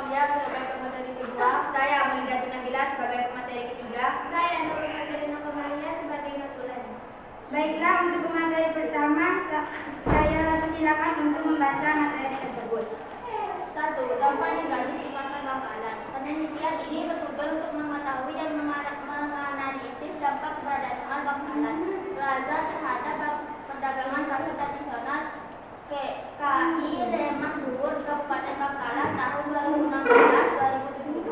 Aulia sebagai pemateri kedua. Saya Amelia Nabila sebagai pemateri ketiga. Saya Nurul Katerina Kamaria sebagai notulen. Baiklah, untuk pemateri pertama saya persilakan untuk membaca materi tersebut. 1. Dampak negatif di pasar bangkalan. Penelitian ini bertujuan untuk mengetahui dan menganalisis dampak keberadaan mahal Bangkalan Plaza terhadap perdagangan pasar tradisional KI Lemah Luhur di Kabupaten Bangkalan tahun 2016-2017.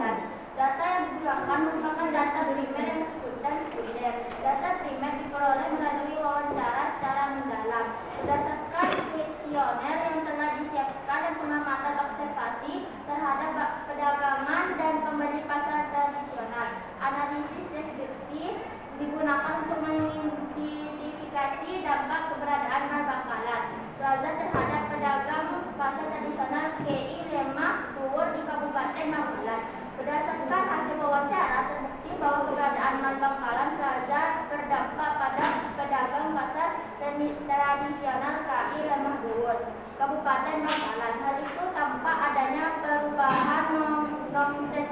Data yang digunakan merupakan data primer dan sekunder. Data primer diperoleh melalui wawancara secara mendalam berdasarkan kuesioner yang telah disiapkan dan pengamatan observasi terhadap perdagangan dan pembeli pasar tradisional. Analisis deskripsi digunakan untuk mengidentifikasi dampak keberadaan Mal Bangkalan Plaza terhadap pedagang pasar tradisional KI Lemah Luhur di Kabupaten Bangkalan. Berdasarkan hasil wawancara, terbukti bahwa keberadaan Mal Bangkalan Plaza berdampak pada pedagang pasar tradisional KI Lemah Luhur, Kabupaten Bangkalan. Hal itu tampak adanya perubahan omset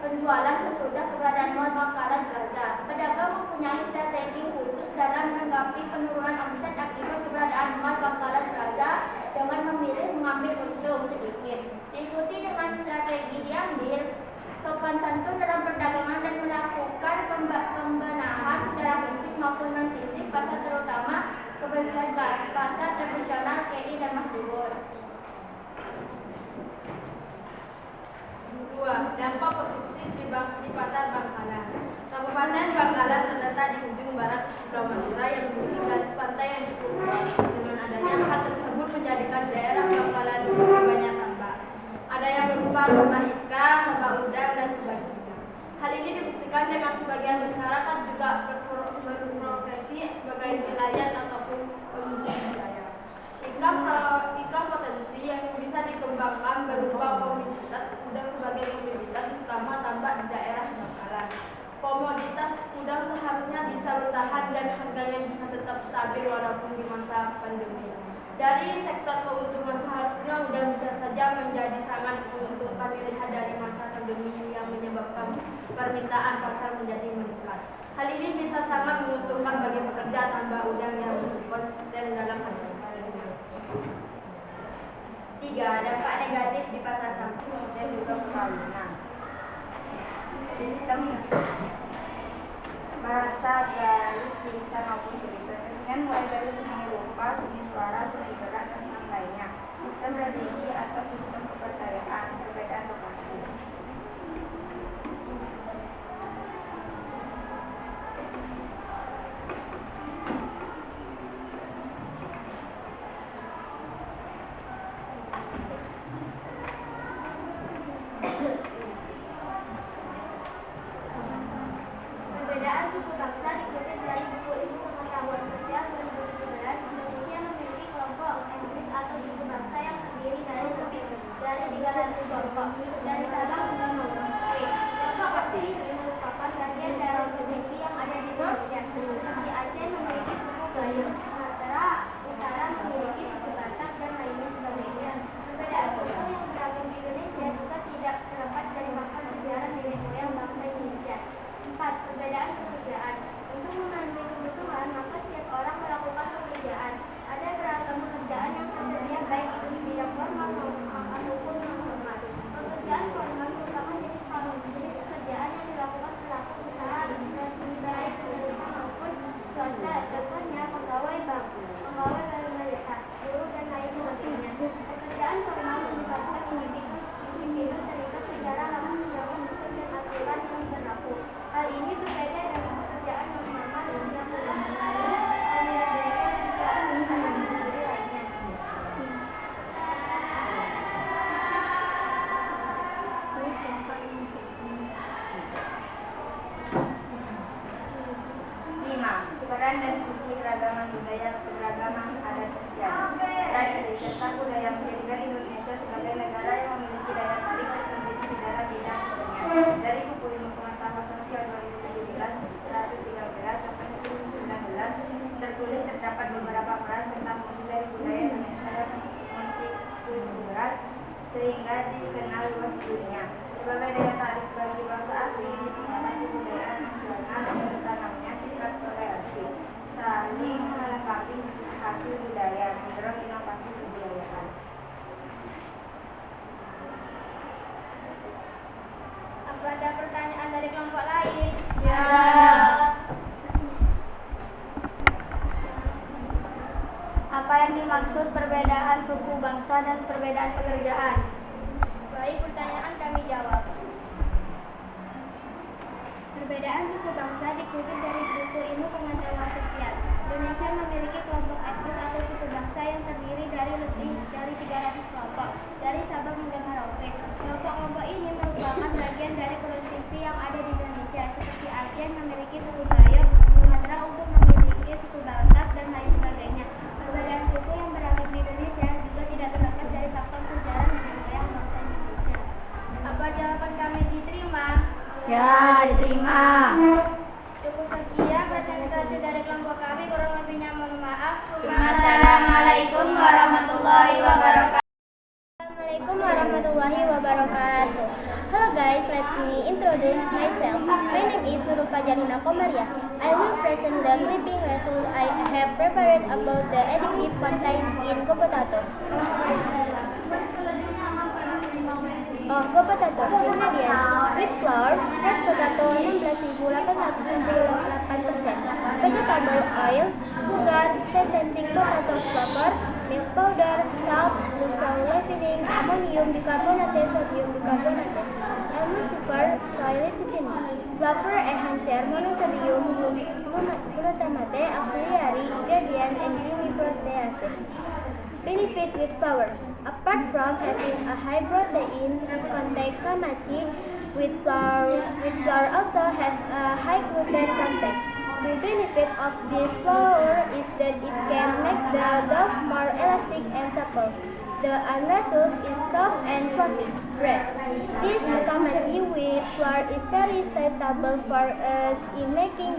penjualan sesudah keberadaan Mal Bangkalan Plaza. Pedagang mempunyai strategi khusus dalam menanggapi penurunan omset akibat keberadaan Mal Bangkalan Plaza dengan memilih mengambil untung sedikit. Diikuti dengan strategi diambil sopan santun dalam perdagangan dan melakukan pembenahan secara fisik maupun non-fisik pasar, terutama kebersihan pasar tradisional KI Lemah Luhur. 2. Dampak positif di pasar Bangkalan. Kabupaten Bangkalan terletak di ujung barat Pulau Madura yang memiliki garis pantai yang cukup luas. Dengan adanya hal tersebut menjadikan daerah Bangkalan memiliki banyak tambak. Ada yang berupa tambak ikan, tambak udang, dan sebagainya. Hal ini dibuktikan dengan sebagian masyarakat juga berprofesi sebagai nelayan ataupun pembudidaya. Ikan potensi yang bisa dikembangkan berupa komoditas udang sebagai komoditas utama tambak di daerah Bangkalan. Komoditas udang seharusnya bisa bertahan dan harganya bisa tetap stabil walaupun di masa pandemi. Dari sektor keuntungan seharusnya udang bisa saja menjadi sangat menguntungkan dilihat dari masa pandemi yang menyebabkan permintaan pasar menjadi meningkat. Hal ini bisa sangat menguntungkan bagi pekerja tambak udang yang konsisten dalam hasil panennya. 3. Dampak negatif di pasar sampah dan juga perkawinan. Sistem bahasa baik tulisan maupun tulisan. Kesenian mulai dari seni rupa, seni suara, seni gerak, dan lainnya. Sistem religi atau sistem kepercayaan, perbedaan lokasi. Perbedaan suku bangsa dikutip dari buku Ilmu Pengetahuan Sosial 2017. Indonesia memiliki kelompok etnis atau suku bangsa yang terdiri dari lebih dari 300 kelompok dari Sabang hingga Merauke. Kelompok etnis ini merupakan bagian dari provinsi yang ada di Indonesia. Seperti Aceh memiliki suku Gayo, Sumatera Utara memiliki suku Batak, dan lainnya sebagainya. Perbedaan suku yang beragam di Indonesia juga tidak terlepas dari faktor sejarah nenek moyang bangsa Indonesia. 4. Perbedaan pekerjaan. Untuk memenuhi kebutuhan, maka setiap orang melakukan pekerjaan. Ada beragam pekerjaan yang tersedia, baik itu di bidang formal ataupun non formal. Pekerjaan formal merupakan jenis pekerjaan yang dilakukan pelaku usaha resmi baik pemerintah maupun swasta. Contohnya pegawai bank, pegawai pemerintah, guru, dan lain sebagainya. Pekerjaan formal menyebabkan individu terikat secara langsung dengan sistem dan aturan yang berlaku. Hal ini berbeda dengan pekerjaan non formal yang dilakukan melalui pemberdayaan dan pelaku usaha mandiri lainnya. 5. Peran dan fungsi keragaman budaya, keberagaman adat istiadat, tradisi, serta budaya menjadikan Indonesia sebagai negara yang memiliki daya tarik tersendiri di dalam bidang kesenian. Dari buku Ilmu Pengetahuan Sosial 2017 113 sampai 19 tertulis terdapat beberapa peran serta fungsi dari budaya Indonesia yang multikultural sehingga dikenal luas di dunia sebagai daya tarik bagi bangsa asing di pengembangan kebudayaan nasional dan bertanamnya sifat toleransi, saling melengkapi hasil budaya, mendorong inovasi kebudayaan. Apa ada pertanyaan dari kelompok lain? Ya. Apa yang dimaksud perbedaan suku bangsa dan perbedaan pekerjaan? Baik, pertanyaan kami jawab. Perbedaan suku bangsa dikutip dari buku Ilmu Pengetahuan Sosial. Indonesia memiliki kelompok etnis atau suku bangsa yang terdiri dari lebih dari 300 kelompok, dari Sabang hingga Merauke. Kelompok-kelompok ini merupakan bagian dari provinsi yang ada di Indonesia, seperti Aceh memiliki suku Dayak, Sumatera untuk memiliki suku Batak, dan lain sebagainya. Perbedaan suku yang beragam di Indonesia juga tidak terlepas dari faktor sejarah nenek moyang bangsa Indonesia. Apa jawaban kami diterima? Ya, diterima. Cukup sekian presentasi dari kelompok kami, kurang lebihnya mohon maaf. Assalamualaikum warahmatullahi wabarakatuh. Assalamualaikum warahmatullahi wabarakatuh. Hello guys, let me introduce myself. My name is Nurul Fajarina Komaria. I will present the clipping result I have prepared about the additive contained in go potato. Go potato. Ingredients: wheat flour, fresh potato 16.868%, vegetable oil, sugar, seasoning potato flour, milk powder, salt, glycol leavening, ammonium bicarbonate, sodium bicarbonate, emulsifier, soy lecithin, flavor enhancer, monosodium glutamate, auxiliary ingredient, enzyme protease. Benefit with flour. Apart from having a high protein content, kamachi with flour also has a high gluten content. The benefit of this flour is that it can make the dough more elastic and supple. The end result is soft and fluffy bread. This kamachi with flour is very suitable for us in making